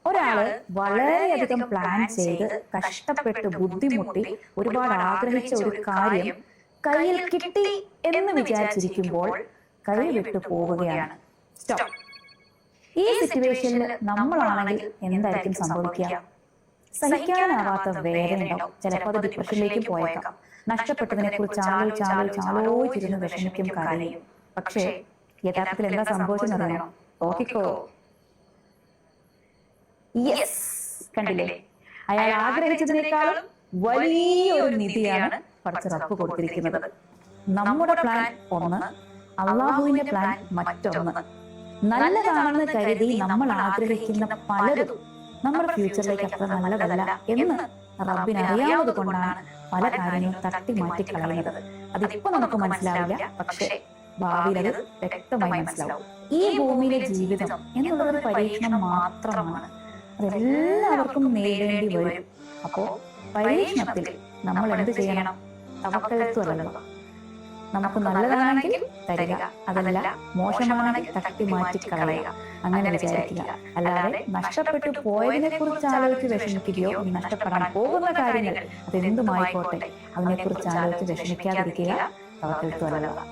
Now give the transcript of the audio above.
ഒരാള് വളരെയധികം പ്ലാൻ ചെയ്ത് കഷ്ടപ്പെട്ട് ബുദ്ധിമുട്ടി ഒരുപാട് ആഗ്രഹിച്ച ഒരു കാര്യം കയ്യിൽ കിട്ടി എന്ന് വിചാരിച്ചിരിക്കുമ്പോൾ കൈ വിട്ടു പോവുകയാണ്. സ്റ്റോപ്പ്. ഈ സിറ്റുവേഷനിൽ നമ്മളാണെങ്കിൽ എന്തായിരിക്കും സംഭവിക്കുക? സഹിക്കാനാവാത്ത വേദനയുണ്ടാവും. ചിലപ്പോൾ അത് ഡിപ്രഷനിലേക്ക് പോയേക്കാം. നഷ്ടപ്പെട്ടതിനെ കുറിച്ച് ആലോചിച്ചിരുന്ന് വിഷമിക്കും, കരയും. പക്ഷേ യഥാർത്ഥത്തിൽ എന്താ സംഭവിച്ചെന്നറിയണോ? ഓർക്കിക്കോ. യെസ്, കണ്ടില്ലേ? അയാൾ ആഗ്രഹിച്ചതിനേക്കാളും വലിയൊരു നിധിയാണ് പടച്ച റബ്ബ് കൊടുത്തിരിക്കുന്നത്. നമ്മുടെ പ്ലാൻ ഒന്ന്, അള്ളാഹുവിന്റെ പ്ലാൻ മറ്റൊന്ന്. നല്ലതാണെന്ന് കരുതി നമ്മൾ ആഗ്രഹിക്കുന്ന പലതും നമ്മുടെ ഫ്യൂച്ചറിലേക്ക് അത്ര നല്ലതല്ല എന്ന് റബ്ബിന് അറിയാവുന്നത് കൊണ്ടാണ് പല കാര്യങ്ങളും തട്ടി മാറ്റി കളയുന്നത്. അതിപ്പോ നമുക്ക് മനസ്സിലാവില്ല, പക്ഷേ ഭാവിയിൽ അത് വ്യക്തമായി മനസ്സിലാവും. ഈ ഭൂമിയിലെ ജീവിതം എന്നുള്ളൊരു പരീക്ഷണം മാത്രമാണ്. അതെല്ലാവർക്കും നേരിടേണ്ടി വരും. അപ്പോ പരീക്ഷണത്തിൽ നമ്മൾ എന്ത് ചെയ്യണം? തവക്കൽത്തുഅലല്ലാഹ്. നമുക്ക് നല്ലതാണെങ്കിൽ തരിക, അതല്ല മോശമാണെങ്കിൽ തട്ടി മാറ്റി കളയുക, അങ്ങനെ വിചാരിക്കുക. അല്ലാതെ നഷ്ടപ്പെട്ടു പോയതിനെ കുറിച്ച് ആലോചിച്ച് വിഷമിക്കുകയോ നഷ്ടപ്പെടാൻ പോകുന്ന കാര്യങ്ങൾ അതെന്തുമായിക്കോട്ടെ അതിനെക്കുറിച്ച് ആലോചിച്ച് വിഷമിക്കാതിരിക്കുക. തവക്കൽത്തുഅലല്ലാഹ്.